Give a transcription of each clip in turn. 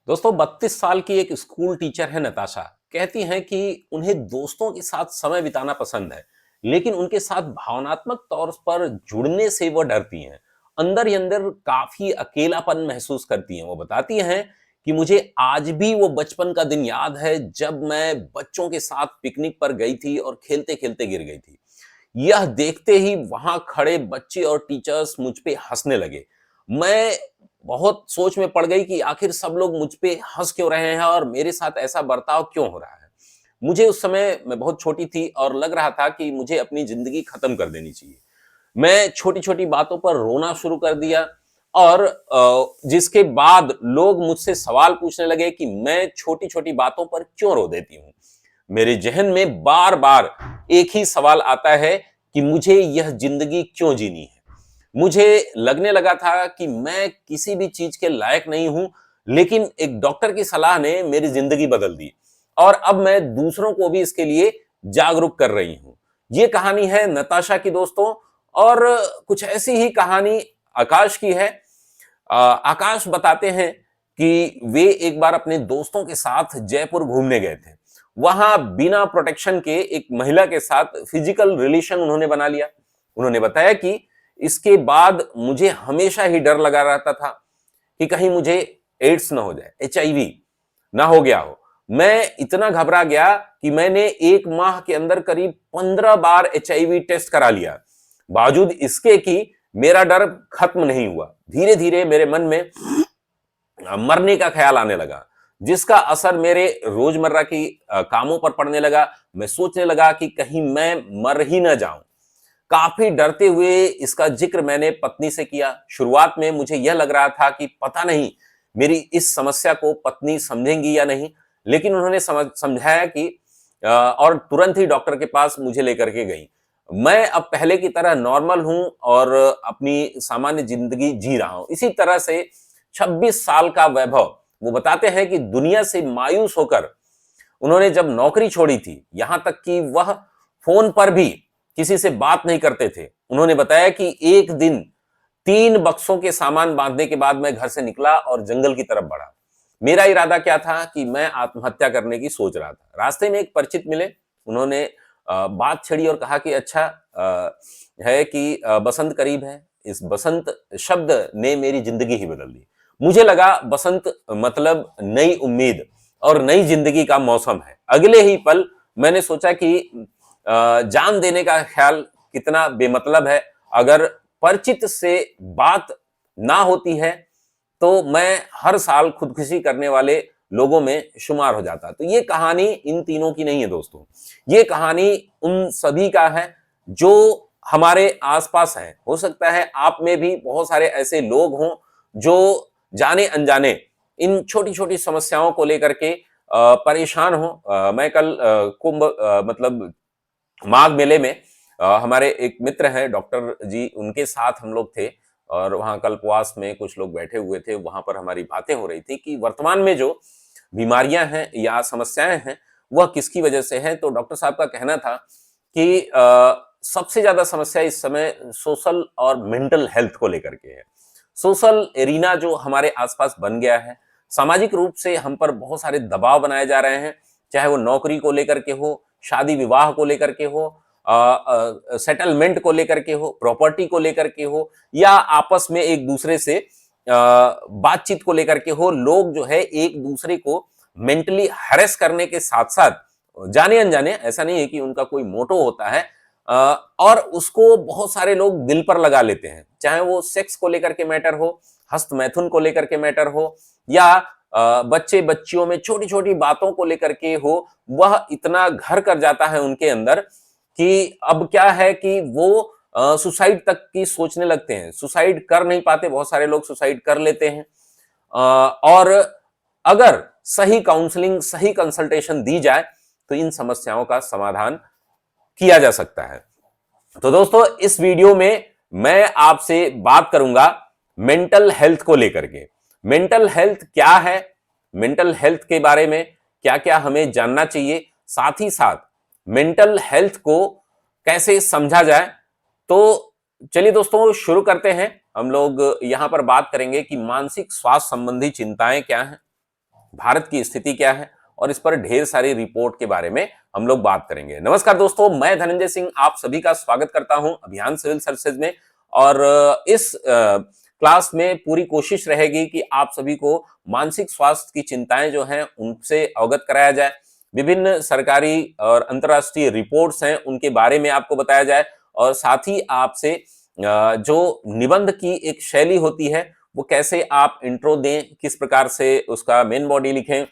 दोस्तों 32 साल की एक स्कूल टीचर है नताशा। कहती हैं कि उन्हें दोस्तों के साथ समय बिताना पसंद है, लेकिन उनके साथ भावनात्मक तौर पर जुड़ने से वो डरती हैं। अंदर ही अंदर काफी अकेलापन महसूस करती हैं। वो बताती हैं कि मुझे आज भी वो बचपन का दिन याद है जब मैं बच्चों के साथ पिकनिक पर गई थी और खेलते खेलते गिर गई थी। यह देखते ही वहां खड़े बच्चे और टीचर्स मुझ पे हंसने लगे। मैं बहुत सोच में पड़ गई कि आखिर सब लोग मुझ पे हंस क्यों रहे हैं और मेरे साथ ऐसा बर्ताव क्यों हो रहा है। मुझे उस समय मैं बहुत छोटी थी और लग रहा था कि मुझे अपनी जिंदगी खत्म कर देनी चाहिए। मैं छोटी छोटी बातों पर रोना शुरू कर दिया और जिसके बाद लोग मुझसे सवाल पूछने लगे कि मैं छोटी छोटी बातों पर क्यों रो देती हूँ। मेरे जहन में बार बार एक ही सवाल आता है कि मुझे यह जिंदगी क्यों जीनी है। मुझे लगने लगा था कि मैं किसी भी चीज के लायक नहीं हूं, लेकिन एक डॉक्टर की सलाह ने मेरी जिंदगी बदल दी और अब मैं दूसरों को भी इसके लिए जागरूक कर रही हूं। ये कहानी है नताशा की दोस्तों। और कुछ ऐसी ही कहानी आकाश की है। आकाश बताते हैं कि वे एक बार अपने दोस्तों के साथ जयपुर घूमने गए थे। वहां बिना प्रोटेक्शन के एक महिला के साथ फिजिकल रिलेशन उन्होंने बना लिया। उन्होंने बताया कि इसके बाद मुझे हमेशा ही डर लगा रहता था कि कहीं मुझे एड्स ना हो जाए, एचआईवी ना हो गया हो। मैं इतना घबरा गया कि मैंने 1 माह के अंदर करीब 15 बार एचआईवी टेस्ट करा लिया। बावजूद इसके कि मेरा डर खत्म नहीं हुआ। धीरे धीरे मेरे मन में मरने का ख्याल आने लगा, जिसका असर मेरे रोजमर्रा की कामों पर पड़ने लगा। मैं सोचने लगा कि कहीं मैं मर ही ना जाऊं। काफी डरते हुए इसका जिक्र मैंने पत्नी से किया। शुरुआत में मुझे यह लग रहा था कि पता नहीं मेरी इस समस्या को पत्नी समझेंगी या नहीं, लेकिन उन्होंने समझाया कि और तुरंत ही डॉक्टर के पास मुझे लेकर के गई। मैं अब पहले की तरह नॉर्मल हूं और अपनी सामान्य जिंदगी जी रहा हूं। इसी तरह से 26 साल का वैभव वो बताते हैं कि दुनिया से मायूस होकर उन्होंने जब नौकरी छोड़ी थी, यहां तक कि वह फोन पर भी किसी से बात नहीं करते थे। उन्होंने बताया कि एक दिन 3 बक्सों के सामान बांधने के बाद मैं घर से निकला और जंगल की तरफ बढ़ा। मेरा इरादा क्या था कि मैं आत्महत्या करने की सोच रहा था। रास्ते में एक परिचित मिले। उन्होंने बात छेड़ी और कहा कि अच्छा है कि बसंत करीब है। इस बसंत शब्द ने मेरी जिंदगी ही बदल दी। मुझे लगा बसंत मतलब नई उम्मीद और नई जिंदगी का मौसम है। अगले ही पल मैंने सोचा कि जान देने का ख्याल कितना बेमतलब है। अगर परिचित से बात ना होती है तो मैं हर साल खुदकुशी करने वाले लोगों में शुमार हो जाता। तो ये कहानी इन तीनों की नहीं है दोस्तों। ये कहानी उन सभी का है जो हमारे आसपास हैं। हो सकता है आप में भी बहुत सारे ऐसे लोग हों जो जाने अनजाने इन छोटी-छोटी समस्याओं को लेकर के परेशान हो। मैं कल कुंभ मतलब माघ मेले में हमारे एक मित्र हैं डॉक्टर जी, उनके साथ हम लोग थे और वहाँ कल्पवास में कुछ लोग बैठे हुए थे। वहाँ पर हमारी बातें हो रही थी कि वर्तमान में जो बीमारियां हैं या समस्याएं हैं वह किसकी वजह से हैं। तो डॉक्टर साहब का कहना था कि सबसे ज्यादा समस्या इस समय सोशल और मेंटल हेल्थ को लेकर के है। सोशल एरिना जो हमारे आसपास बन गया है, सामाजिक रूप से हम पर बहुत सारे दबाव बनाए जा रहे हैं, चाहे वो नौकरी को लेकर के हो, शादी विवाह को लेकर के हो, सेटलमेंट को लेकर के हो, प्रॉपर्टी को लेकर के हो, या आपस में एक दूसरे से बातचीत को लेकर के हो। लोग जो है एक दूसरे को मेंटली हैरेस करने के साथ साथ जाने अनजाने, ऐसा नहीं है कि उनका कोई मोटो होता है, और उसको बहुत सारे लोग दिल पर लगा लेते हैं। चाहे वो सेक्स को लेकर के मैटर हो, हस्त मैथुन को लेकर के मैटर हो, या बच्चे बच्चियों में छोटी छोटी बातों को लेकर के हो। वह इतना घर कर जाता है उनके अंदर कि अब क्या है कि वो सुसाइड तक की सोचने लगते हैं। सुसाइड कर नहीं पाते, बहुत सारे लोग सुसाइड कर लेते हैं। और अगर सही काउंसलिंग, सही कंसल्टेशन दी जाए तो इन समस्याओं का समाधान किया जा सकता है। तो दोस्तों इस वीडियो में मैं आपसे बात करूंगा मेंटल हेल्थ को लेकर के। मेंटल हेल्थ क्या है, मेंटल हेल्थ के बारे में क्या क्या हमें जानना चाहिए, साथ ही साथ मेंटल हेल्थ को कैसे समझा जाए। तो चलिए दोस्तों शुरू करते हैं। हम लोग यहां पर बात करेंगे कि मानसिक स्वास्थ्य संबंधी चिंताएं क्या हैं, भारत की स्थिति क्या है, और इस पर ढेर सारी रिपोर्ट के बारे में हम लोग बात करेंगे। नमस्कार दोस्तों, मैं धनंजय सिंह आप सभी का स्वागत करता हूं अभियान सिविल सर्विसेज में। और इस क्लास में पूरी कोशिश रहेगी कि आप सभी को मानसिक स्वास्थ्य की चिंताएं जो हैं उनसे अवगत कराया जाए। विभिन्न सरकारी और अंतर्राष्ट्रीय रिपोर्ट्स हैं उनके बारे में आपको बताया जाए, और साथ ही आपसे जो निबंध की एक शैली होती है वो कैसे आप इंट्रो दें, किस प्रकार से उसका मेन बॉडी लिखें,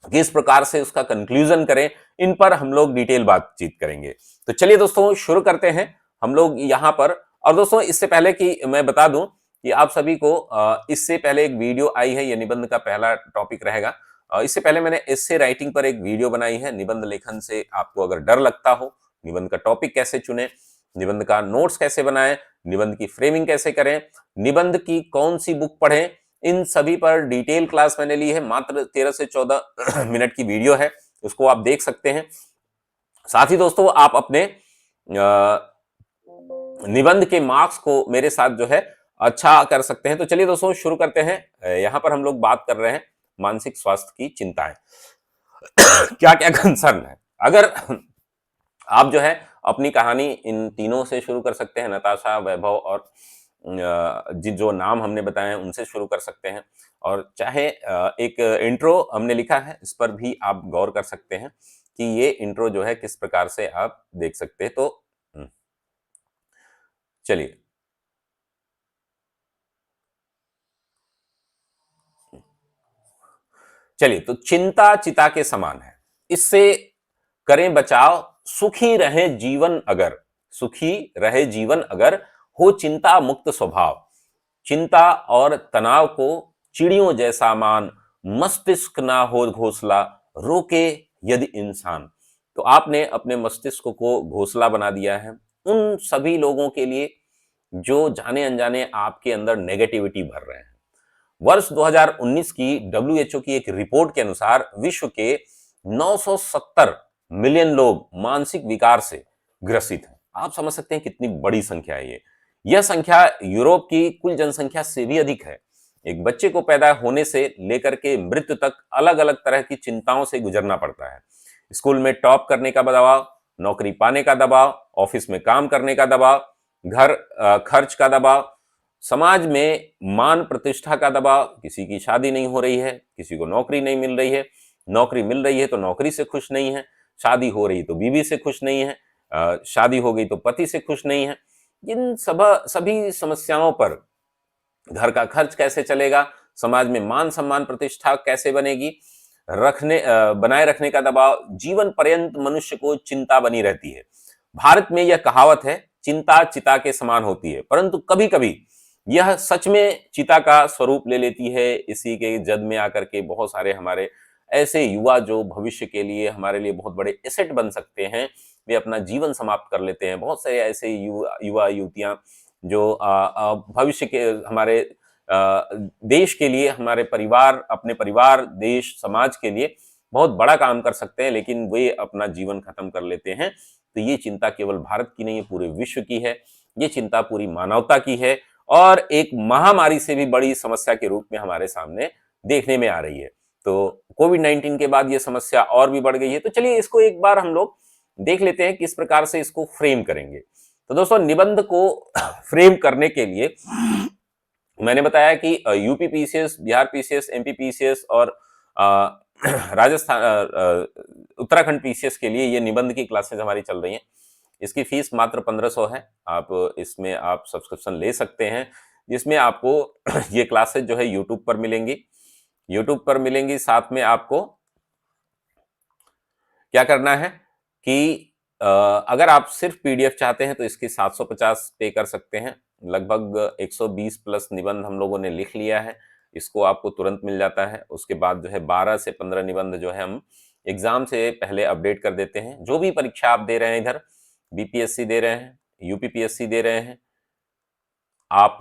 किस प्रकार से उसका कंक्लूजन करें, इन पर हम लोग डिटेल बातचीत करेंगे। तो चलिए दोस्तों शुरू करते हैं हम लोग यहाँ पर। और दोस्तों इससे पहले कि मैं बता दूं कि आप सभी को इससे पहले एक वीडियो आई है, ये निबंध का पहला टॉपिक रहेगा। इससे पहले मैंने एस्से राइटिंग पर एक वीडियो बनाई है। निबंध लेखन से आपको अगर डर लगता हो, निबंध का टॉपिक कैसे चुने, निबंध का नोट्स कैसे बनाएं, निबंध की फ्रेमिंग कैसे करें, निबंध की कौन सी बुक पढ़ें, इन सभी पर डिटेल क्लास मैंने ली है। मात्र 13 से 14 मिनट की वीडियो है, उसको आप देख सकते हैं। साथ ही दोस्तों आप अपने निबंध के मार्क्स को मेरे साथ जो है अच्छा कर सकते हैं। तो चलिए दोस्तों शुरू करते हैं। यहां पर हम लोग बात कर रहे हैं मानसिक स्वास्थ्य की चिंताएं। क्या क्या कंसर्न है। अगर आप जो है अपनी कहानी इन तीनों से शुरू कर सकते हैं, नताशा, वैभव और जो नाम हमने बताए हैं उनसे शुरू कर सकते हैं। और चाहे एक इंट्रो हमने लिखा है, इस पर भी आप गौर कर सकते हैं कि ये इंट्रो जो है किस प्रकार से आप देख सकते हैं। तो चलिए चलिए तो चिंता चिता के समान है, इससे करें बचाव, सुखी रहे जीवन अगर, सुखी रहे जीवन अगर, हो चिंता मुक्त स्वभाव। चिंता और तनाव को चिड़ियों जैसा मान, मस्तिष्क ना हो घोंसला, रोके यदि इंसान। तो आपने अपने मस्तिष्क को घोंसला बना दिया है उन सभी लोगों के लिए जो जाने अनजाने आपके अंदर नेगेटिविटी भर रहे हैं। वर्ष 2019 की डब्ल्यूएचओ की एक रिपोर्ट के अनुसार विश्व के 970 मिलियन लोग मानसिक विकार से ग्रसित हैं। आप समझ सकते हैं कितनी बड़ी संख्या है ये। यह संख्या यूरोप की कुल जनसंख्या से भी अधिक है। एक बच्चे को पैदा होने से लेकर के मृत्यु तक अलग अलग तरह की चिंताओं से गुजरना पड़ता है। स्कूल में टॉप करने का दबाव, नौकरी पाने का दबाव, ऑफिस में काम करने का दबाव, घर खर्च का दबाव, समाज में मान प्रतिष्ठा का दबाव, किसी की शादी नहीं हो रही है, किसी को नौकरी नहीं मिल रही है, नौकरी मिल रही है तो नौकरी से खुश नहीं है, शादी हो रही तो बीवी से खुश नहीं है, शादी हो गई तो पति से खुश नहीं है। इन सभी समस्याओं पर घर का खर्च कैसे चलेगा, समाज में मान सम्मान प्रतिष्ठा कैसे बनेगी, बनाए रखने का दबाव, जीवन पर्यंत मनुष्य को चिंता बनी रहती है। भारत में यह कहावत है, चिंता चिता के समान होती है, परंतु कभी कभी यह सच में चिता का स्वरूप ले लेती है। इसी के जद में आकर के बहुत सारे हमारे ऐसे युवा जो भविष्य के लिए हमारे लिए बहुत बड़े एसेट बन सकते हैं, वे अपना जीवन समाप्त कर लेते हैं। बहुत सारे ऐसे युवा युवतियां जो भविष्य के हमारे देश के लिए, हमारे परिवार, अपने परिवार, देश, समाज के लिए बहुत बड़ा काम कर सकते हैं, लेकिन वे अपना जीवन खत्म कर लेते हैं। तो ये चिंता केवल भारत की नहीं है, पूरे विश्व की है। ये चिंता पूरी मानवता की है और एक महामारी से भी बड़ी समस्या के रूप में हमारे सामने देखने में आ रही है। तो कोविड-19 के बाद ये समस्या और भी बढ़ गई है। तो चलिए इसको एक बार हम लोग देख लेते हैं किस प्रकार से इसको फ्रेम करेंगे। तो दोस्तों निबंध को फ्रेम करने के लिए मैंने बताया कि UP PCS, Bihar PCS, MP PCS और राजस्थान उत्तराखंड पीसीएस के लिए ये निबंध की क्लासेस हमारी चल रही हैं। इसकी फीस मात्र 1500 है। आप इसमें आप सब्सक्रिप्शन ले सकते हैं, जिसमें आपको ये क्लासेस जो है यूट्यूब पर मिलेंगी। यूट्यूब पर मिलेंगी, साथ में आपको क्या करना है कि अगर आप सिर्फ पीडीएफ चाहते हैं तो इसकी 750 पे कर सकते हैं। लगभग 120 प्लस निबंध हम लोगों ने लिख लिया है, इसको आपको तुरंत मिल जाता है। उसके बाद जो है 12 से 15 निबंध जो है हम एग्जाम से पहले अपडेट कर देते हैं। जो भी परीक्षा आप दे रहे हैं, इधर बीपीएससी दे रहे हैं, यूपीपीएससी दे रहे हैं, आप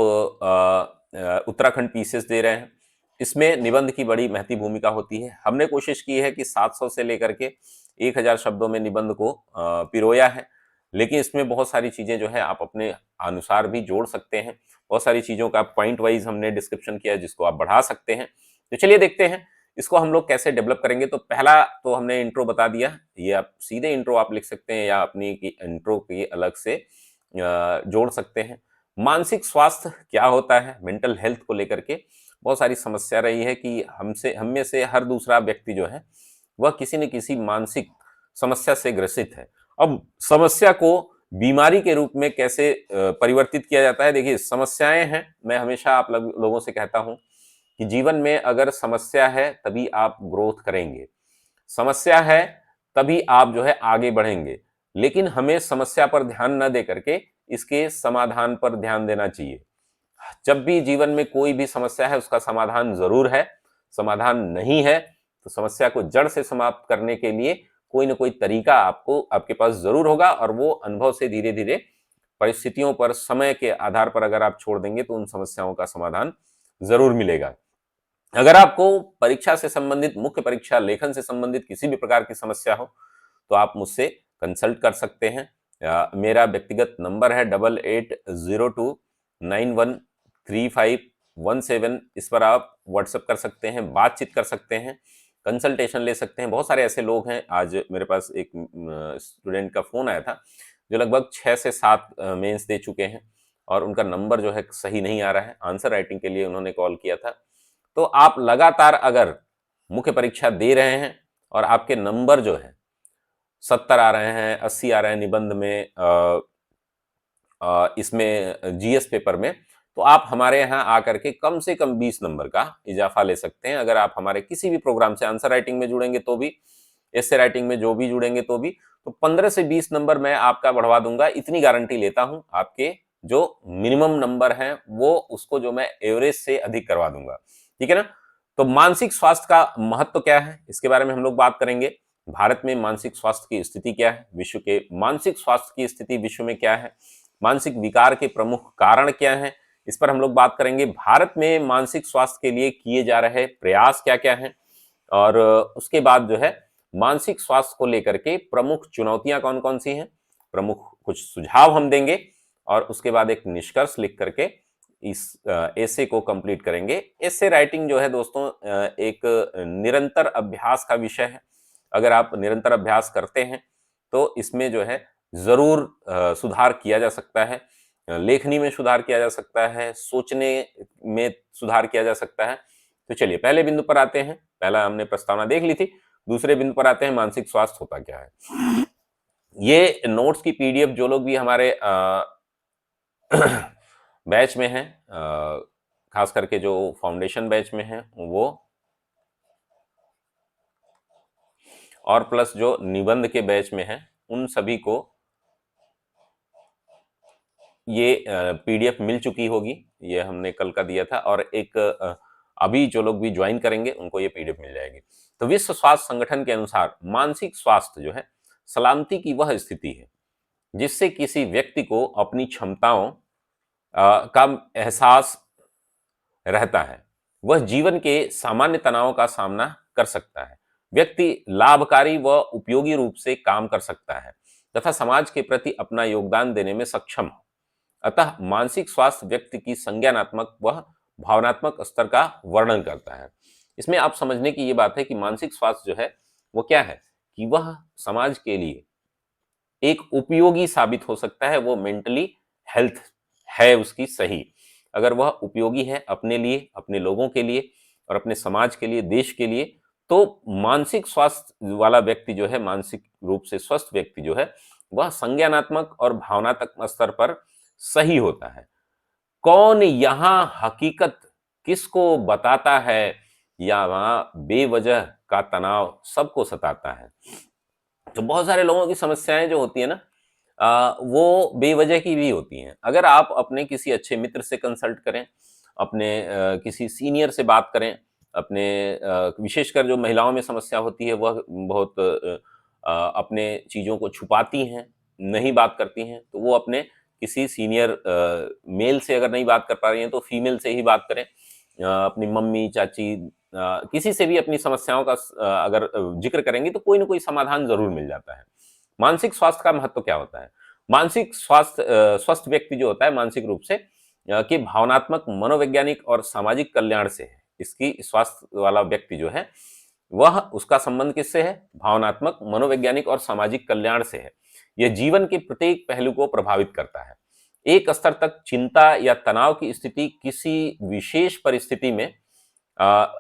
उत्तराखंड पीसीएस दे रहे हैं, इसमें निबंध की बड़ी महती भूमिका होती है। हमने कोशिश की है कि 700 से लेकर के 1000 शब्दों में निबंध को पिरोया है, लेकिन इसमें बहुत सारी चीजें जो है आप अपने अनुसार भी जोड़ सकते हैं। बहुत सारी चीजों का पॉइंट वाइज हमने डिस्क्रिप्शन किया है, जिसको आप बढ़ा सकते हैं। तो चलिए देखते हैं इसको हम लोग कैसे डेवलप करेंगे? तो पहला तो हमने इंट्रो बता दिया, ये आप सीधे इंट्रो आप लिख सकते हैं या अपनी की इंट्रो की अलग से जोड़ सकते हैं। मानसिक स्वास्थ्य क्या होता है? मेंटल हेल्थ को लेकर के बहुत सारी समस्या रही है कि हम में से हर दूसरा व्यक्ति जो है, वह किसी न किसी मानसिक समस्या से ग्रसित है। अब समस्या को बीमारी के रूप में कैसे परिवर्तित किया जाता है? देखिए, समस्याएँ हैं, मैं हमेशा आप लोगों से कहता हूँ कि जीवन में अगर समस्या है, तभी आप ग्रोथ करेंगे। समस्या है, तभी आप जो है आगे बढ़ेंगे। लेकिन हमें समस्या पर ध्यान न दे करके इसके समाधान पर ध्यान देना चाहिए। जब भी जीवन में कोई भी समस्या है, उसका समाधान ज़रूर है। समाधान नहीं है, तो समस्या को जड़ से समाप्त करने के लिए कोई न कोई तरीका आपको आपके पास ज़रूर होगा और वो अनुभव से धीरे-धीरे परिस्थितियों पर, समय के आधार पर अगर आप छोड़ देंगे, तो उन समस्याओं का समाधान ज़रूर मिलेगा। अगर आपको परीक्षा से संबंधित, मुख्य परीक्षा लेखन से संबंधित किसी भी प्रकार की समस्या हो, तो आप मुझसे कंसल्ट कर सकते हैं। मेरा व्यक्तिगत नंबर है 8802913517। इस पर आप व्हाट्सएप कर सकते हैं, बातचीत कर सकते हैं, कंसल्टेशन ले सकते हैं। बहुत सारे ऐसे लोग हैं, आज मेरे पास एक स्टूडेंट का फ़ोन आया था, जो लगभग 6 से 7 मेंस दे चुके हैं और उनका नंबर जो है सही नहीं आ रहा है। आंसर राइटिंग के लिए उन्होंने कॉल किया था। तो आप लगातार अगर मुख्य परीक्षा दे रहे हैं और आपके नंबर जो है 70 आ रहे हैं, 80 आ रहे हैं निबंध में, इसमें जीएस पेपर में, तो आप हमारे यहाँ आकर के कम से कम 20 नंबर का इजाफा ले सकते हैं। अगर आप हमारे किसी भी प्रोग्राम से आंसर राइटिंग में जुड़ेंगे तो भी, एस्से राइटिंग में जो भी जुड़ेंगे तो भी, तो 15 से 20 नंबर मैं आपका बढ़वा दूंगा, इतनी गारंटी लेता हूं। आपके जो मिनिमम नंबर हैं, वो उसको जो मैं एवरेज से अधिक करवा दूंगा। ठीक है ना? तो मानसिक स्वास्थ्य का महत्व क्या है, इसके बारे में हम लोग बात करेंगे। भारत में मानसिक स्वास्थ्य की स्थिति क्या है, विश्व के मानसिक स्वास्थ्य की स्थिति विश्व में क्या है, मानसिक विकार के प्रमुख कारण क्या हैं, इस पर हम लोग बात करेंगे। भारत में मानसिक स्वास्थ्य के लिए किए जा रहे प्रयास क्या-क्या हैं और उसके बाद जो है मानसिक स्वास्थ्य को लेकर के प्रमुख चुनौतियां कौन-कौन सी हैं, प्रमुख कुछ सुझाव हम देंगे और उसके बाद एक निष्कर्ष लिख करके इस एसे को कंप्लीट करेंगे। एसे राइटिंग जो है दोस्तों, एक निरंतर अभ्यास का विषय है। अगर आप निरंतर अभ्यास करते हैं, तो इसमें जो है ज़रूर सुधार किया जा सकता है। लेखनी में सुधार किया जा सकता है, सोचने में सुधार किया जा सकता है। तो चलिए पहले बिंदु पर आते हैं। पहला हमने प्रस्तावना देख ली थी, दूसरे बिंदु पर आते हैं, मानसिक स्वास्थ्य होता क्या है। ये नोट्स की पीडीएफ जो लोग भी हमारे बैच में हैं, खास करके जो फाउंडेशन बैच में हैं वो, और प्लस जो निबंध के बैच में हैं, उन सभी को ये पीडीएफ मिल चुकी होगी। ये हमने कल का दिया था और एक अभी जो लोग भी ज्वाइन करेंगे उनको ये पीडीएफ मिल जाएगी। तो विश्व स्वास्थ्य संगठन के अनुसार मानसिक स्वास्थ्य जो है सलामती की वह स्थिति है जिससे किसी व्यक्ति को अपनी क्षमताओं का एहसास रहता है। वह जीवन के सामान्य तनावों का सामना कर सकता है। व्यक्ति लाभकारी व उपयोगी रूप से काम कर सकता है तथा समाज के प्रति अपना योगदान देने में सक्षम हो। अतः मानसिक स्वास्थ्य व्यक्ति की संज्ञानात्मक व भावनात्मक स्तर का वर्णन करता है। इसमें आप समझने की ये बात है कि मानसिक स्वास्थ्य जो है वो क्या है, कि वह समाज के लिए एक उपयोगी साबित हो सकता है। वो मेंटली हेल्थ है उसकी सही, अगर वह उपयोगी है अपने लिए, अपने लोगों के लिए और अपने समाज के लिए, देश के लिए, तो मानसिक स्वास्थ्य वाला व्यक्ति जो है, मानसिक रूप से स्वस्थ व्यक्ति जो है, वह संज्ञानात्मक और भावनात्मक स्तर पर सही होता है। कौन यहाँ हकीकत किसको बताता है, या वहाँ बेवजह का तनाव सबको सताता है। तो बहुत सारे लोगों की समस्याएं जो होती है ना, वो बेवजह की भी होती हैं। अगर आप अपने किसी अच्छे मित्र से कंसल्ट करें, अपने किसी सीनियर से बात करें, अपने विशेषकर जो महिलाओं में समस्या होती है वह बहुत अपने चीज़ों को छुपाती हैं, नहीं बात करती हैं, तो वो अपने किसी सीनियर मेल से अगर नहीं बात कर पा रही हैं तो फीमेल से ही बात करें। अपनी मम्मी, चाची, किसी से भी अपनी समस्याओं का अगर जिक्र करेंगे तो कोई ना कोई समाधान ज़रूर मिल जाता है। मानसिक स्वास्थ्य का महत्व क्या होता है? मानसिक स्वास्थ्य, स्वस्थ व्यक्ति जो होता है मानसिक रूप से, के भावनात्मक, मनोवैज्ञानिक और सामाजिक कल्याण से है। इसकी स्वास्थ्य वाला व्यक्ति जो है वह उसका संबंध किससे है? भावनात्मक, मनोवैज्ञानिक और सामाजिक कल्याण से है। यह जीवन के प्रत्येक पहलू को प्रभावित करता है। एक स्तर तक चिंता या तनाव की स्थिति किसी विशेष परिस्थिति में अ,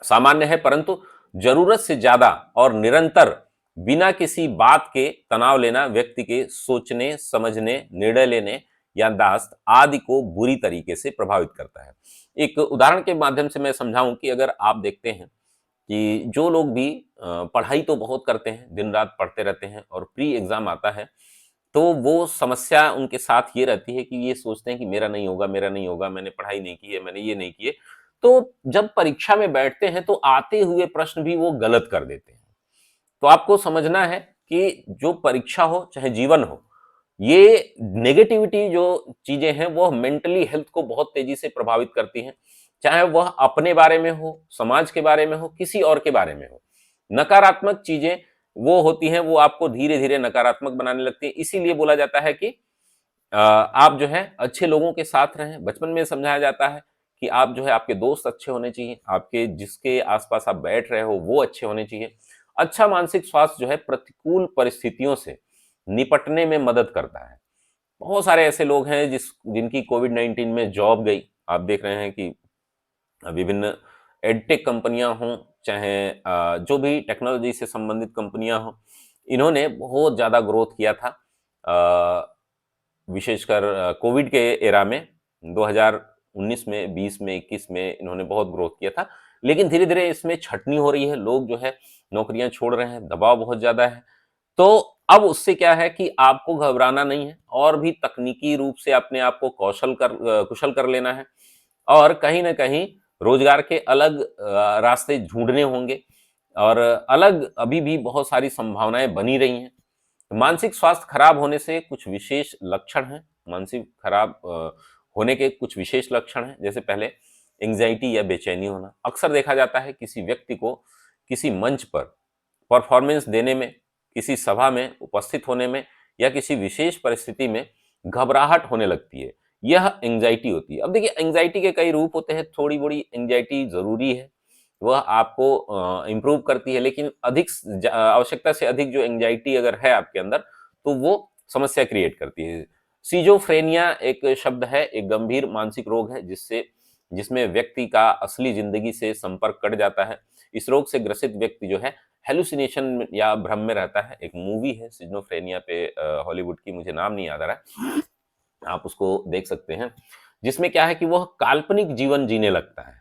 सामान्य है, परंतु जरूरत से ज्यादा और निरंतर बिना किसी बात के तनाव लेना व्यक्ति के सोचने, समझने, निर्णय लेने, याददाश्त आदि को बुरी तरीके से प्रभावित करता है। एक उदाहरण के माध्यम से मैं समझाऊं कि अगर आप देखते हैं कि जो लोग भी पढ़ाई तो बहुत करते हैं, दिन रात पढ़ते रहते हैं और प्री एग्जाम आता है, तो वो समस्या उनके साथ ये रहती है कि ये सोचते हैं कि मेरा नहीं होगा, मेरा नहीं होगा, मैंने पढ़ाई नहीं की है, मैंने ये नहीं किए। तो जब परीक्षा में बैठते हैं तो आते हुए प्रश्न भी वो गलत कर देते हैं। तो आपको समझना है कि जो परीक्षा हो चाहे जीवन हो, ये नेगेटिविटी जो चीजें हैं वो मेंटली हेल्थ को बहुत तेजी से प्रभावित करती हैं। चाहे वह अपने बारे में हो, समाज के बारे में हो, किसी और के बारे में हो। नकारात्मक चीजें वो होती हैं, वो आपको धीरे-धीरे नकारात्मक बनाने लगती हैं। इसीलिए बोला जाता है कि आप जो है अच्छे लोगों के साथ रहें। बचपन में समझाया जाता है कि आप जो है आपके दोस्त अच्छे होने चाहिए, आपके जिसके आस-पास आप बैठ रहे हो वो अच्छे होने चाहिए। अच्छा मानसिक स्वास्थ्य जो है प्रतिकूल परिस्थितियों से निपटने में मदद करता है। बहुत सारे ऐसे लोग हैं जिनकी कोविड-19 में जॉब गई। आप देख रहे हैं कि विभिन्न एडटेक कंपनियां हों, चाहे जो भी टेक्नोलॉजी से संबंधित कंपनियां हों, इन्होंने बहुत ज़्यादा ग्रोथ किया था। विशेषकर कोविड के एरा में 2019 में, 20 में, 21 में इन्होंने बहुत ग्रोथ किया था। लेकिन धीरे-धीरे इसमें छँटनी हो रही है, लोग जो है नौकरियां छोड़ रहे हैं, दबाव बहुत ज़्यादा है। तो अब उससे क्या है कि आपको घबराना नहीं है और भी तकनीकी रूप से अपने आप को कुशल कर लेना है और कहीं न कहीं रोजगार के अलग रास्ते ढूँढने होंगे और अलग अभी भी बहुत सारी संभावनाएँ बनी रही हैं। मानसिक स्वास्थ्य खराब होने से कुछ विशेष लक्षण हैं, मानसिक खराब होने के कुछ विशेष लक्षण हैं, जैसे पहले एंग्ज़ायटी या बेचैनी होना। अक्सर देखा जाता है किसी व्यक्ति को किसी मंच पर परफॉर्मेंस देने में, किसी सभा में उपस्थित होने में या किसी विशेष परिस्थिति में घबराहट होने लगती है। यह एंग्ज़ायटी होती है। अब देखिए एंग्ज़ायटी के कई रूप होते हैं, थोड़ी-बड़ी एंग्ज़ायटी ज़रूरी है, वह आपको इम्प्रूव करती है, लेकिन आवश्यकता से अधिक जो एंग्ज़ायटी अगर है आपके अंदर, तो वो समस्या क्रिएट करती है। सिज़ोफ्रेनिया एक शब्द है, एक गंभीर मानसिक रोग है जिसमें व्यक्ति का असली ज़िंदगी से संपर्क कट जाता है। इस रोग से ग्रसित व्यक्ति जो है हैलुसिनेशन या भ्रम में रहता है। एक मूवी है सिज़ोफ्रेनिया पे हॉलीवुड की, मुझे नाम नहीं याद आ रहा है। आप उसको देख सकते हैं, जिसमें क्या है कि वह काल्पनिक जीवन जीने लगता है।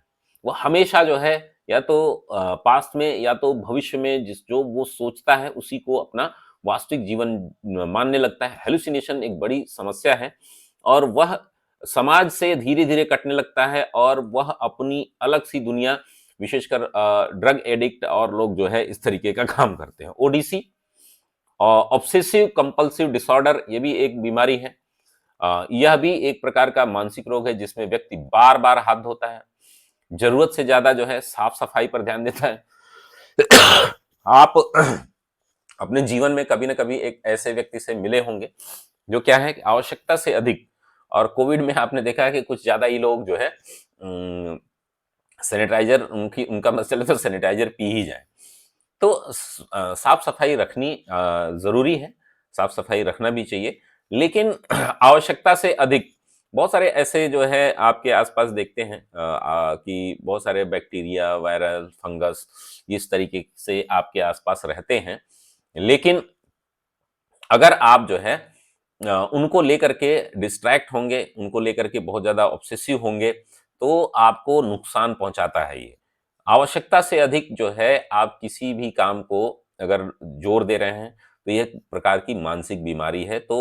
वह हमेशा जो है या तो पास्ट में या तो भविष्य में जो वो सोचता है उसी को अपना वास्तविक जीवन मानने लगता है। हैलुसिनेशन एक बड़ी समस्या है और वह समाज से धीरे-धीरे कटने लगता है और वह अपनी अलग-सी दुनिया विशेषकर ड्रग एडिक्ट और लोग जो है इस तरीके का काम करते हैं। ओडीसी ऑब्सेसिव कंपल्सिव डिसऑर्डर ये भी एक बीमारी है। यह भी एक प्रकार का मानसिक रोग है जिसमें व्यक्ति बार-बार हाथ धोता है, ज़रूरत से ज़्यादा जो है साफ-सफाई पर ध्यान देता है। आप अपने जीवन में कभी न कभी एक ऐसे व्यक्ति से मिले होंगे, जो क्या है कि आवश्यकता से अधिक और कोविड में आपने देखा है कि कुछ ज़्यादा ही लोग जो है सैनिटाइज़र उनका बस चले तो सैनिटाइज़र पी ही जाएँ। तो साफ-सफाई रखनी ज़रूरी है, साफ-सफाई रखना भी चाहिए, लेकिन आवश्यकता से अधिक बहुत सारे ऐसे जो है आपके आस-पास देखते हैं कि बहुत सारे बैक्टीरिया, वायरस, फंगस इस तरीके से आपके आस-पास रहते हैं। लेकिन अगर आप जो है उनको लेकर के डिस्ट्रैक्ट होंगे, उनको लेकर के बहुत ज़्यादा ऑब्सेसिव होंगे, तो आपको नुकसान पहुँचाता है ये। आवश्यकता से अधिक जो है आप किसी भी काम को अगर जोर दे रहे हैं, तो ये एक प्रकार की मानसिक बीमारी है। तो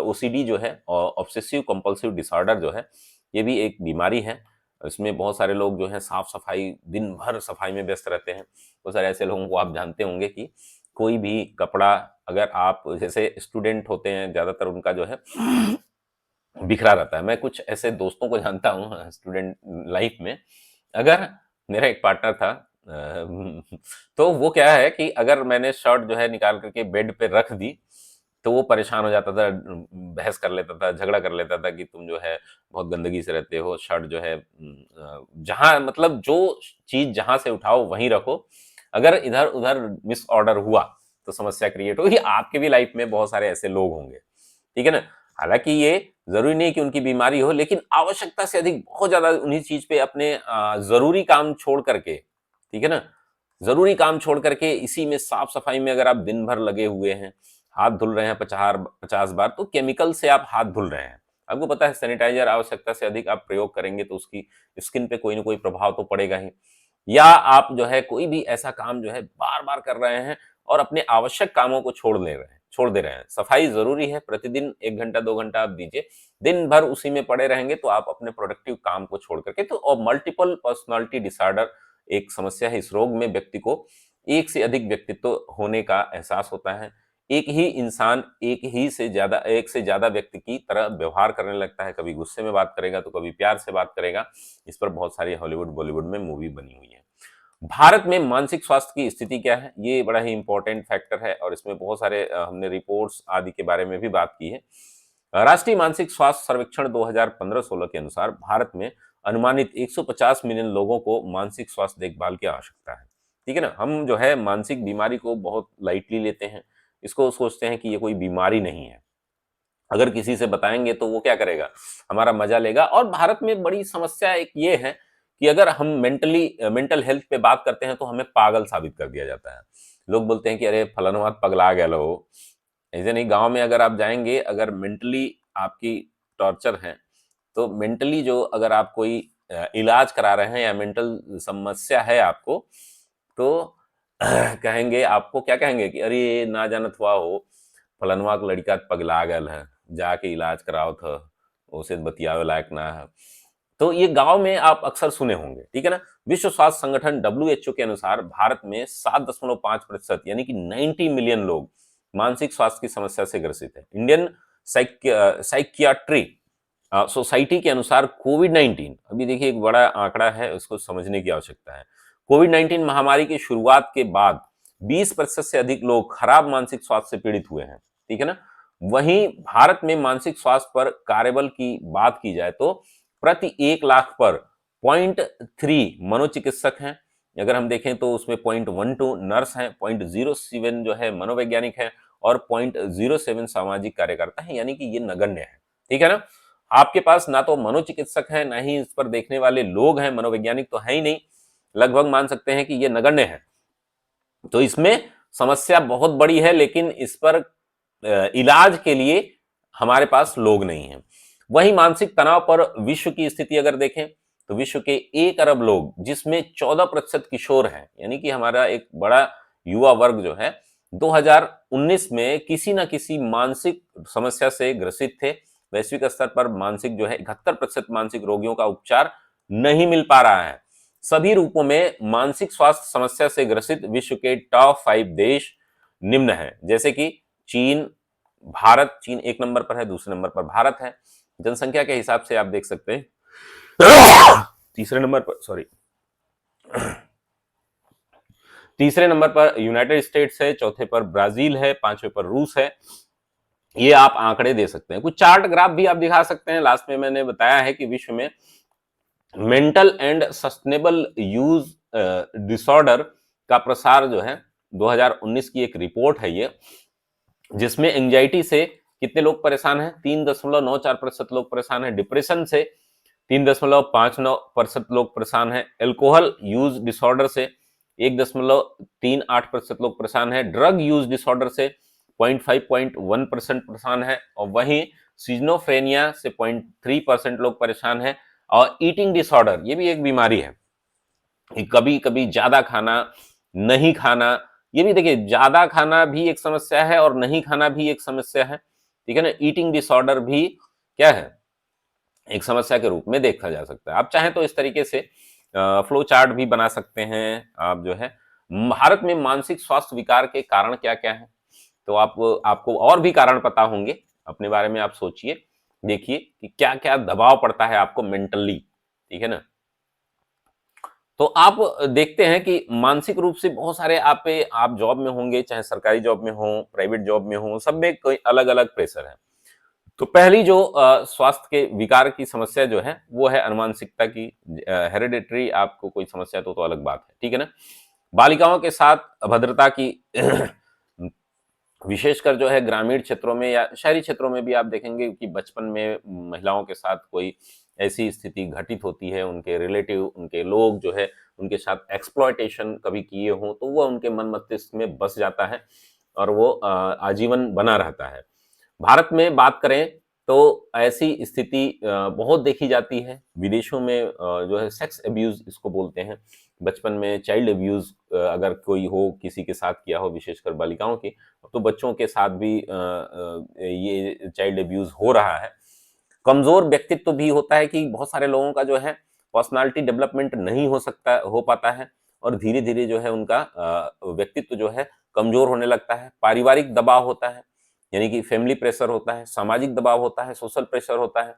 ओसीडी जो है ऑब्सेसिव कंपल्सिव डिसऑर्डर जो है, ये भी एक बीमारी है। इसमें बहुत सारे लोग जो हैं साफ-सफाई दिन भर सफाई में व्यस्त रहते हैं। बहुत सारे ऐसे लोगों को आप जानते होंगे कि कोई भी कपड़ा अगर आप जैसे स्टूडेंट होते हैं ज़्यादातर उनका जो है बिखरा रहता है। मैं कुछ ऐसे दोस्तों को जानता हूँ स्टूडेंट लाइफ में, अगर मेरा एक पार्टनर था तो वो क्या है कि अगर मैंने शर्ट जो है निकाल कर के बेड पे रख दी, तो वो परेशान हो जाता था, बहस कर लेता था, झगड़ा कर लेता था कि तुम जो है बहुत गंदगी से रहते हो, शर्ट जो है जहाँ मतलब जो चीज़ जहाँ से उठाओ वहीं रखो, अगर इधर-उधर मिसऑर्डर हुआ तो समस्या क्रिएट होगी। आपके भी लाइफ में बहुत सारे ऐसे लोग होंगे, ठीक है ना? हालाँकि ये ज़रूरी नहीं कि उनकी बीमारी हो, लेकिन आवश्यकता से अधिक बहुत ज़्यादा उन्हीं चीज़ पे अपने ज़रूरी काम छोड़ कर के, ठीक है ना? ज़रूरी काम छोड़ कर के इसी में साफ-सफाई में अगर आप दिन भर लगे हुए हैं, हाथ धुल रहे हैं 50 बार, तो केमिकल से आप हाथ धुल रहे हैं। आपको पता है सैनिटाइज़र आवश्यकता से अधिक आप प्रयोग करेंगे तो उसकी स्किन पे कोई न कोई प्रभाव तो पड़ेगा ही। या आप जो है कोई भी ऐसा काम जो है बार-बार कर रहे हैं और अपने आवश्यक कामों को छोड़ दे रहे हैं। सफाई ज़रूरी है, प्रतिदिन 1 घंटा 2 घंटा आप दीजिए। दिन भर उसी में पड़े रहेंगे तो आप अपने प्रोडक्टिव काम को छोड़ कर के तो और मल्टीपल पर्सनैलिटी डिसऑर्डर एक समस्या है। इस रोग में व्यक्ति को एक से अधिक व्यक्तित्व होने का एहसास होता है। एक ही इंसान एक से ज़्यादा व्यक्ति की तरह व्यवहार करने लगता है। कभी गुस्से में बात करेगा तो कभी प्यार से बात करेगा। इस पर बहुत सारी हॉलीवुड, बॉलीवुड में मूवी बनी हुई है। भारत में मानसिक स्वास्थ्य की स्थिति क्या है? ये बड़ा ही इम्पोर्टेंट फैक्टर है और इसमें बहुत सारे हमने रिपोर्ट्स आदि के बारे में भी बात की है। राष्ट्रीय मानसिक स्वास्थ्य सर्वेक्षण 2015-16 के अनुसार भारत में अनुमानित 150 मिलियन लोगों को मानसिक स्वास्थ्य देखभाल की आवश्यकता है। ठीक है ना? हम जो है मानसिक बीमारी को बहुत लाइटली लेते हैं। इसको सोचते हैं कि ये कोई बीमारी नहीं है। अगर किसी से बताएँगे तो वो क्या करेगा? हमारा मज़ा लेगा और भारत में बड़ी समस्या एक ये है कि अगर हम मेंटल हेल्थ पे बात करते हैं तो हमें पागल साबित कर दिया जाता है। लोग बोलते हैं कि अरे फलाना पगला गेलो। ऐसे नहीं, गाँव में अगर आप जाएँगे, अगर मेंटली आपकी टॉर्चर है, तो मेंटली जो अगर आप कोई इलाज करा रहे हैं या मेंटल समस्या है आपको, तो कहेंगे आपको क्या कहेंगे कि अरे ना जानत हुआ हो, फलनवा के लड़का त पगला गयल है, जाके इलाज करावत ह, ओसे बतियावे लायक ना है। तो ये गाँव में आप अक्सर सुने होंगे, ठीक है ना? विश्व स्वास्थ्य संगठन डब्ल्यूएचओ के अनुसार भारत में 7.5% यानी कि 90 मिलियन लोग मानसिक स्वास्थ्य की समस्या से ग्रसित है। इंडियन साइकियाट्री सोसाइटी के अनुसार कोविड-19 अभी देखिए एक बड़ा आंकड़ा है, उसको समझने की आवश्यकता है। कोविड-19 महामारी की शुरुआत के बाद 20% से अधिक लोग खराब मानसिक स्वास्थ्य से पीड़ित हुए हैं, ठीक है ना? वहीं भारत में मानसिक स्वास्थ्य पर कार्यबल की बात की जाए तो प्रति 1 लाख पर 0.3 मनोचिकित्सक हैं। अगर हम देखें तो उसमें 0.12 नर्स हैं, 0.07 जो है मनोवैज्ञानिक है और 0.07 सामाजिक कार्यकर्ता हैं, यानी कि ये नगण्य है। ठीक है ना? आपके पास ना तो मनोचिकित्सक है, ना ही इस पर देखने वाले लोग हैं, मनोवैज्ञानिक तो है ही नहीं। लगभग मान सकते हैं कि ये नगण्य है। तो इसमें समस्या बहुत बड़ी है, लेकिन इस पर इलाज के लिए हमारे पास लोग नहीं हैं। वहीं मानसिक तनाव पर विश्व की स्थिति अगर देखें, तो विश्व के 1 अरब लोग, जिसमें 14% किशोर हैं, यानी कि हमारा एक बड़ा युवा वर्ग जो है, 2019 में किसी न किसी मानसिक समस्या से ग्रसित थे। वैश्विक स्तर पर मानसिक जो है 71% मानसिक रोगियों का उपचार नहीं मिल पा रहा है। सभी रूपों में मानसिक स्वास्थ्य समस्या से ग्रसित विश्व के टॉप 5 देश निम्न हैं, जैसे कि चीन, भारत, चीन 1 नंबर पर है, दूसरे नंबर पर भारत है। जनसंख्या के हिसाब से आप देख सकते हैं। तीसरे नंबर पर सॉरी तीसरे नंबर पर यूनाइटेड स्टेट्स है, चौथे पर ब्राजील है, पांचवें पर रूस है। ये आप आंकड़े दे सकते हैं। कुछ चार्ट ग्राफ भी आप दिखा सकते हैं। लास्ट में मैंने बताया है कि विश्व में mental and sustainable use disorder का प्रसार जो है 2019 की एक रिपोर्ट है ये, जिसमें एंजाइटी से कितने लोग परेशान हैं? 3.94% लोग परेशान हैं। डिप्रेशन से 3.59% लोग परेशान हैं। एल्कोहल यूज डिसऑर्डर से 1.38% लोग परेशान हैं। ड्रग यूज डिसऑर्डर से 0.1% परेशान है और वहीं सिजोफ्रेनिया से 0.3% लोग परेशान हैं। और ईटिंग डिसऑर्डर, ये भी एक बीमारी है कि कभी कभी ज्यादा खाना, नहीं खाना, ये भी देखिए ज्यादा खाना भी एक समस्या है और नहीं खाना भी एक समस्या है, ठीक है ना? ईटिंग डिसऑर्डर भी क्या है, एक समस्या के रूप में देखा जा सकता है। आप चाहें तो इस तरीके से फ्लो चार्ट भी बना सकते हैं। आप जो है भारत में मानसिक स्वास्थ्य विकार के कारण क्या क्या है, तो आपको और भी कारण पता होंगे, अपने बारे में आप सोचिए, देखिए कि क्या क्या दबाव पड़ता है आपको मेंटली, ठीक है ना? तो आप देखते हैं कि मानसिक रूप से बहुत सारे आप जॉब में होंगे, चाहे सरकारी जॉब में हो, प्राइवेट जॉब में हो, सब में कोई अलग-अलग प्रेशर है। तो पहली जो स्वास्थ्य के विकार की समस्या जो है, वो है अनुवांशिकता की। हेरिडिटरी आपको कोई समस्या तो अलग बात है, ठीक है ना? बालिकाओं के साथ अभद्रता की विशेषकर जो है ग्रामीण क्षेत्रों में या शहरी क्षेत्रों में भी आप देखेंगे कि बचपन में महिलाओं के साथ कोई ऐसी स्थिति घटित होती है, उनके रिलेटिव, उनके लोग जो है, उनके साथ एक्सप्लॉयटेशन कभी किए हों, तो वो उनके मन मस्तिष्क में बस जाता है और वो आजीवन बना रहता है। भारत में बात करें तो ऐसी स्थिति बहुत देखी जाती है। विदेशों में जो है सेक्स अब्यूज़ इसको बोलते हैं। बचपन में चाइल्ड अब्यूज़ अगर कोई हो, किसी के साथ किया हो, विशेषकर बालिकाओं की, तो बच्चों के साथ भी ये चाइल्ड अब्यूज़ हो रहा है। कमज़ोर व्यक्तित्व भी होता है कि बहुत सारे लोगों का जो है पर्सनैलिटी डेवलपमेंट नहीं हो पाता है और धीरे-धीरे जो है उनका व्यक्तित्व जो है कमज़ोर होने लगता है। पारिवारिक दबाव होता है, यानी कि फैमिली प्रेशर होता है, सामाजिक दबाव होता है, सोशल प्रेशर होता है,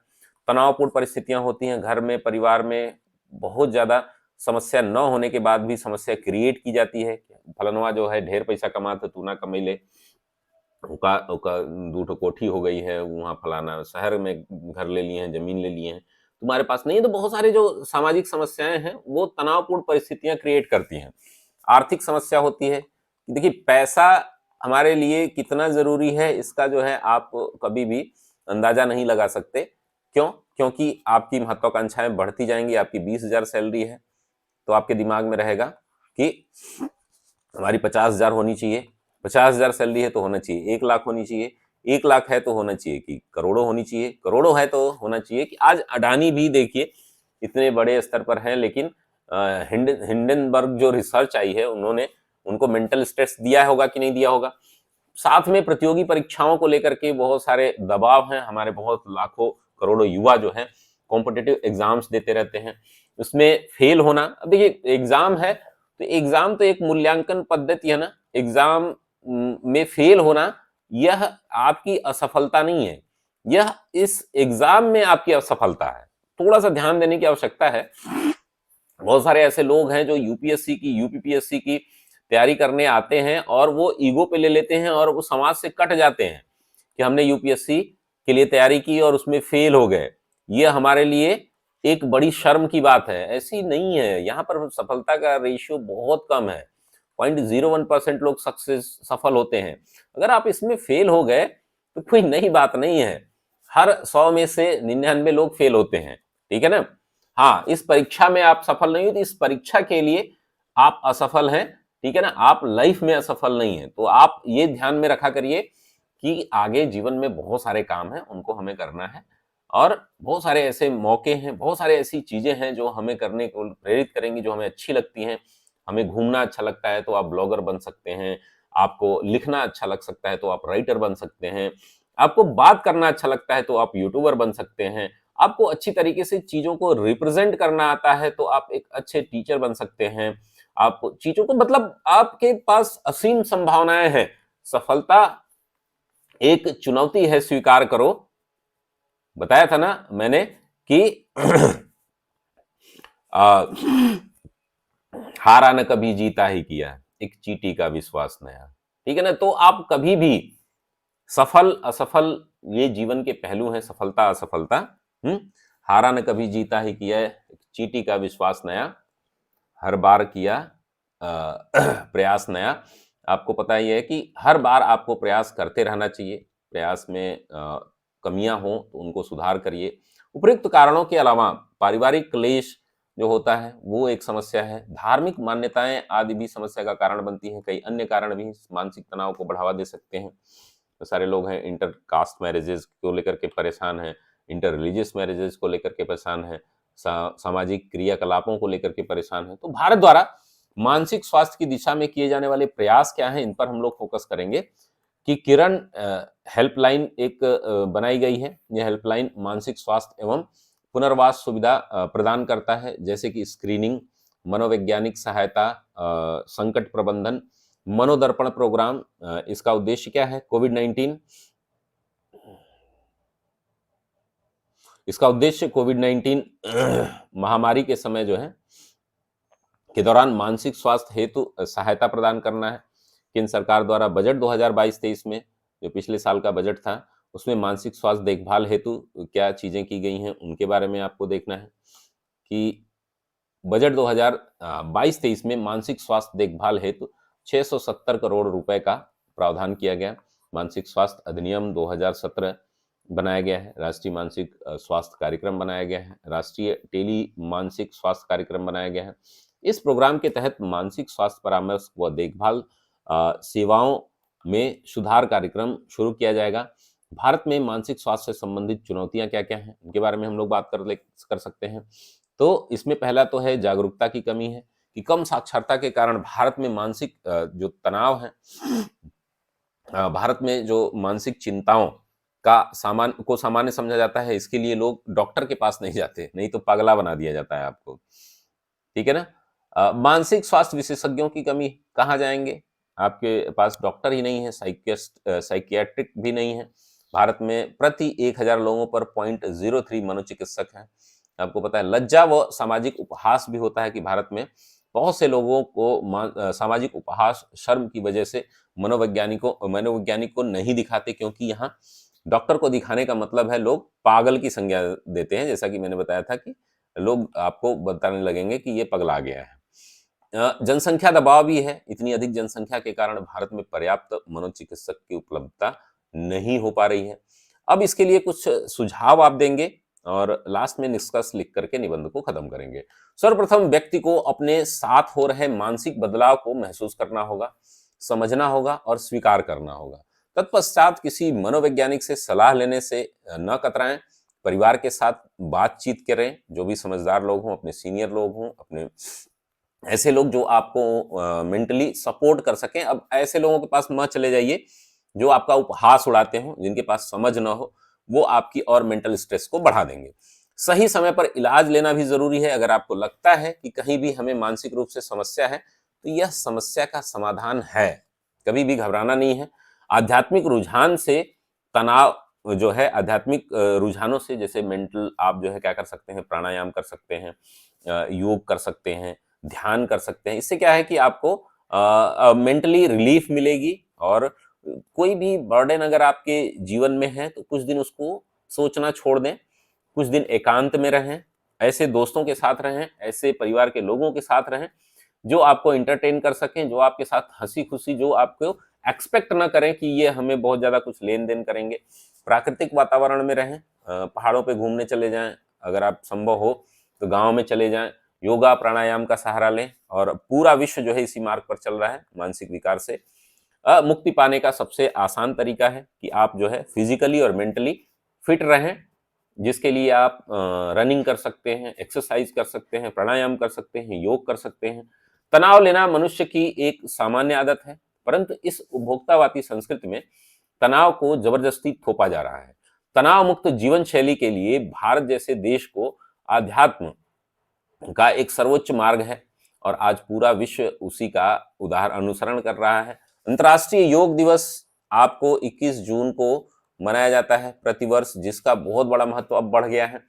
तनावपूर्ण परिस्थितियाँ होती हैं घर में, परिवार में, बहुत ज़्यादा समस्या न होने के बाद भी समस्या क्रिएट की जाती है। फलनवा जो है ढेर पैसा कमात तू ना कमैले, ओका ओका 2 ठो कोठी हो गई है, वहाँ फलाना शहर में घर ले लिए हैं, ज़मीन ले लिए हैं, तुम्हारे पास नहीं है। तो बहुत सारी जो सामाजिक समस्याएँ हैं, वो तनावपूर्ण परिस्थितियाँ क्रिएट करती हैं। आर्थिक समस्या होती है। देखिए, पैसा हमारे लिए कितना ज़रूरी है, इसका जो है आप कभी भी अंदाज़ा नहीं लगा सकते। क्यों? क्योंकि आपकी महत्वाकांक्षाएँ बढ़ती जाएँगी, आपकी 20,000 सैलरी है, तो आपके दिमाग में रहेगा कि हमारी 50,000 होनी चाहिए, 50,000 सैलरी है तो होना चाहिए, 1 लाख होनी चाहिए, 1 लाख है तो होना चाहिए कि करोड़ों होनी चाहिए, करोड़ों है तो होना चाहिए कि आज अडानी भी देखिए इतने बड़े स्तर पर हैं, लेकिन हिंडनबर्ग जो रिसर्च आई है, उन्होंने उनको मेंटल स्ट्रेस दिया होगा कि नहीं दिया होगा। साथ में प्रतियोगी परीक्षाओं को लेकर के बहुत सारे दबाव हैं, हमारे बहुत लाखों करोड़ों युवा जो हैं कॉम्पिटिटिव एग्जाम्स देते रहते हैं, उसमें फेल होना। अब देखिए, एग्जाम है तो एग्जाम तो एक मूल्यांकन पद्धति है ना। एग्जाम में फेल होना यह आपकी असफलता नहीं है, यह इस एग्जाम में आपकी असफलता है। थोड़ा सा ध्यान देने की आवश्यकता है। बहुत सारे ऐसे लोग हैं जो यूपीएससी की, यूपीपीएससी की तैयारी करने आते हैं और वो ईगो पे ले लेते हैं और वो समाज से कट जाते हैं कि हमने यूपीएससी के लिए तैयारी की और उसमें फेल हो गए, ये हमारे लिए एक बड़ी शर्म की बात है। ऐसी नहीं है, यहाँ पर सफलता का रेशियो बहुत कम है। 0.01% लोग सफल होते हैं। अगर आप इसमें फेल हो गए तो कोई नई बात नहीं है। हर 100 में से 99 लोग फेल होते हैं, ठीक है ना? हाँ, इस परीक्षा में आप सफल नहीं हो तो इस परीक्षा के लिए आप असफल हैं, ठीक है ना? आप लाइफ में असफल नहीं हैं। तो आप ये ध्यान में रखा करिए कि आगे जीवन में बहुत सारे काम हैं, उनको हमें करना है और बहुत सारे ऐसे मौके हैं, बहुत सारे ऐसी चीज़ें हैं जो हमें करने को प्रेरित करेंगी, जो हमें अच्छी लगती हैं। हमें घूमना अच्छा लगता है तो आप ब्लॉगर बन सकते हैं, आपको लिखना अच्छा लग सकता है तो आप राइटर बन सकते हैं, आपको बात करना अच्छा लगता है तो आप यूट्यूबर बन सकते हैं, आपको अच्छी तरीके से चीज़ों को रिप्रेज़ेंट करना आता है तो आप एक अच्छे टीचर बन सकते हैं। आप चीज़ों को मतलब आपके पास असीम संभावनाएँ हैं। सफलता एक चुनौती है, स्वीकार करो। बताया था ना मैंने कि अ, हारा न कभी जीता ही किया, एक चींटी का विश्वास नया। ठीक है ना? तो आप कभी भी सफल, असफल ये जीवन के पहलू हैं, सफलता, असफलता। हुँ? हारा न कभी जीता ही किया, एक चींटी का विश्वास नया, हर बार किया अ, प्रयास नया। आपको पता ही है कि हर बार आपको प्रयास करते रहना चाहिए। प्रयास में कमियाँ हों तो उनको सुधार करिए। उपयुक्त कारणों के अलावा पारिवारिक क्लेश जो होता है वो एक समस्या है। धार्मिक मान्यताएँ आदि भी समस्या का कारण बनती हैं। कई अन्य कारण भी मानसिक तनाव को बढ़ावा दे सकते हैं। तो सारे लोग हैं इंटर कास्ट मैरिजेज़ को लेकर के परेशान हैं, इंटर रिलीजियस मैरिजेज़ को लेकर के परेशान हैं, सामाजिक क्रियाकलापों को लेकर के परेशान हैं। तो भारत द्वारा मानसिक स्वास्थ्य की दिशा में किए जाने वाले प्रयास क्या हैं, इन पर हम लोग फोकस करेंगे कि किरण हेल्पलाइन एक बनाई गई है। यह हेल्पलाइन मानसिक स्वास्थ्य एवं पुनर्वास सुविधा प्रदान करता है, जैसे कि स्क्रीनिंग, मनोवैज्ञानिक सहायता, संकट प्रबंधन, मनोदर्पण प्रोग्राम। इसका उद्देश्य क्या है? कोविड-19 इसका उद्देश्य कोविड-19 महामारी के समय जो है के दौरान मानसिक स्वास्थ्य हेतु सहायता प्रदान करना है। केंद्र सरकार द्वारा बजट 2022-23 में, जो पिछले साल का बजट था, उसमें मानसिक स्वास्थ्य देखभाल हेतु क्या चीज़ें की गई हैं, उनके बारे में आपको देखना है कि बजट 2022-23 में मानसिक स्वास्थ्य देखभाल हेतु 670 करोड़ रुपए का प्रावधान किया गया। मानसिक स्वास्थ्य अधिनियम 2017 बनाया गया है। राष्ट्रीय मानसिक स्वास्थ्य कार्यक्रम बनाया गया है। राष्ट्रीय टेली मानसिक स्वास्थ्य कार्यक्रम बनाया गया है। इस प्रोग्राम के तहत मानसिक स्वास्थ्य परामर्श व देखभाल सेवाओं में सुधार कार्यक्रम शुरू किया जाएगा। भारत में मानसिक स्वास्थ्य से संबंधित चुनौतियां क्या-क्या हैं, उनके बारे में हम लोग बात कर सकते हैं। तो इसमें पहला तो है जागरूकता की कमी है कि कम साक्षरता के कारण भारत में मानसिक जो तनाव है, भारत में जो मानसिक चिंताओं को सामान्य समझा जाता है, इसके लिए लोग डॉक्टर के पास नहीं जाते, नहीं तो पगला बना दिया जाता है आपको। ठीक है ना? मानसिक स्वास्थ्य विशेषज्ञों की कमी, कहाँ जाएंगे? आपके पास डॉक्टर ही नहीं है, साइकियाट्रिक भी नहीं है। भारत में प्रति 1000 लोगों पर 0.03 मनोचिकित्सक हैं। आपको पता है लज्जा व सामाजिक उपहास भी होता है कि भारत में बहुत से लोगों को सामाजिक उपहास, शर्म की वजह से मनोवैज्ञानिक को नहीं दिखाते, क्योंकि यहाँ डॉक्टर को दिखाने का मतलब है लोग पागल की संज्ञा देते हैं। जैसा कि मैंने बताया था कि लोग आपको बताने लगेंगे कि ये पगला गया है। जनसंख्या दबाव भी है। इतनी अधिक जनसंख्या के कारण भारत में पर्याप्त मनोचिकित्सक की उपलब्धता नहीं हो पा रही है। अब इसके लिए कुछ सुझाव आप देंगे और लास्ट में निष्कर्ष लिख करके निबंध को खत्म करेंगे। सर्वप्रथम व्यक्ति को अपने साथ हो रहे मानसिक बदलाव को महसूस करना होगा, समझना होगा और स्वीकार करना होगा। तत्पश्चात किसी मनोवैज्ञानिक से सलाह लेने से न कतराएं। परिवार के साथ बातचीत करें, जो भी समझदार लोग हों, अपने सीनियर लोग हों, अपने ऐसे लोग जो आपको मेंटली सपोर्ट कर सकें। अब ऐसे लोगों के पास मत चले जाइए जो आपका उपहास उड़ाते हों, जिनके पास समझ न हो, वो आपकी और मेंटल स्ट्रेस को बढ़ा देंगे। सही समय पर इलाज लेना भी जरूरी है। अगर आपको लगता है कि कहीं भी हमें मानसिक रूप से समस्या है, तो यह समस्या का समाधान है, कभी भी घबराना नहीं है। आध्यात्मिक रुझान से तनाव जो है, आध्यात्मिक रुझानों से, जैसे मेंटल, आप जो है क्या कर सकते हैं, प्राणायाम कर सकते हैं, योग कर सकते हैं, ध्यान कर सकते हैं। इससे क्या है कि आपको मेंटली रिलीफ मिलेगी और कोई भी बर्डन अगर आपके जीवन में है तो कुछ दिन उसको सोचना छोड़ दें, कुछ दिन एकांत में रहें, ऐसे दोस्तों के साथ रहें, ऐसे परिवार के लोगों के साथ रहें जो आपको एंटरटेन कर सकें, जो आपके साथ हंसी खुशी, जो आपको एक्सपेक्ट ना करें कि ये हमें बहुत ज्यादा कुछ लेन देन करेंगे। प्राकृतिक वातावरण में रहें, पहाड़ों पे घूमने चले जाएं, अगर आप संभव हो तो गांव में चले जाएं, योगा प्राणायाम का सहारा लें। और पूरा विश्व जो है इसी मार्ग पर चल रहा है। मानसिक विकार से मुक्ति पाने का सबसे आसान तरीका है कि आप जो है फिजिकली और मेंटली फिट रहें, जिसके लिए आप रनिंग कर सकते हैं, एक्सरसाइज कर सकते हैं, प्राणायाम कर सकते हैं, योग कर सकते हैं। तनाव लेना मनुष्य की एक सामान्य आदत है, परंतु इस उपभोक्तावादी संस्कृति में तनाव को जबरदस्ती थोपा जा रहा है। तनाव मुक्त जीवन शैली के लिए भारत जैसे देश को अध्यात्म का एक सर्वोच्च मार्ग है और आज पूरा विश्व उसी का अनुसरण कर रहा है। अंतर्राष्ट्रीय योग दिवस आपको 21 जून को मनाया जाता है प्रतिवर्ष, जिसका बहुत बड़ा महत्व अब बढ़ गया है,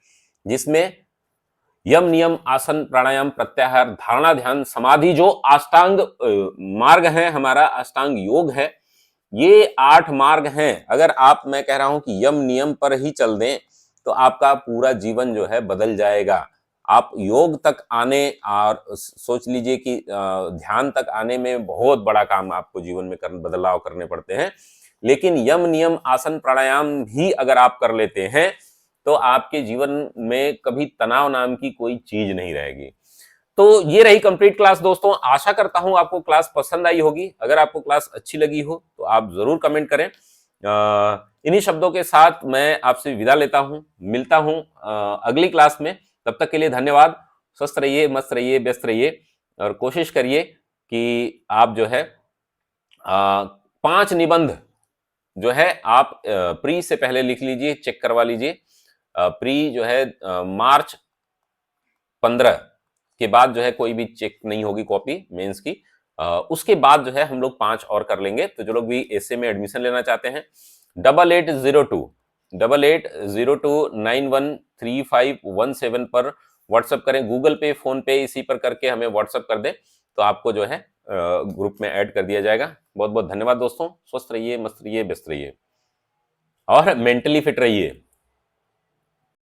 जिसमें यम नियम आसन प्राणायाम प्रत्याहार धारणा ध्यान समाधि, जो अष्टांग मार्ग है, हमारा अष्टांग योग है, ये 8 मार्ग हैं। अगर आप, मैं कह रहा हूं कि यम नियम पर ही चल दें तो आपका पूरा जीवन जो है बदल जाएगा। आप योग तक आने और सोच लीजिए कि ध्यान तक आने में बहुत बड़ा काम आपको जीवन में बदलाव करने पड़ते हैं, लेकिन यम नियम आसन प्राणायाम भी अगर आप कर लेते हैं तो आपके जीवन में कभी तनाव नाम की कोई चीज नहीं रहेगी। तो ये रही कंप्लीट क्लास दोस्तों। आशा करता हूं आपको क्लास पसंद आई होगी। अगर आपको क्लास अच्छी लगी हो तो आप जरूर कमेंट करें। इन्हीं शब्दों के साथ मैं आपसे विदा लेता हूं, मिलता हूं अगली क्लास में। तब तक के लिए धन्यवाद। स्वस्थ रहिए, मस्त रहिए, व्यस्त रहिए और कोशिश करिए कि आप जो है 5 निबंध जो है आप प्री से पहले लिख लीजिए, चेक करवा लीजिए। प्री जो है मार्च 15 के बाद जो है कोई भी चेक नहीं होगी कॉपी मेंस की। उसके बाद जो है हम लोग 5 और कर लेंगे। तो जो लोग भी एसए में एडमिशन लेना चाहते हैं 8802 8802 913517 पर व्हाट्सएप करें, गूगल पे, फ़ोन पे इसी पर करके हमें व्हाट्सएप कर दें, तो आपको जो है ग्रुप में ऐड कर दिया जाएगा। बहुत-बहुत धन्यवाद दोस्तों। स्वस्थ रहिए, मस्त रहिए, व्यस्त रहिए और मेंटली फिट रहिए।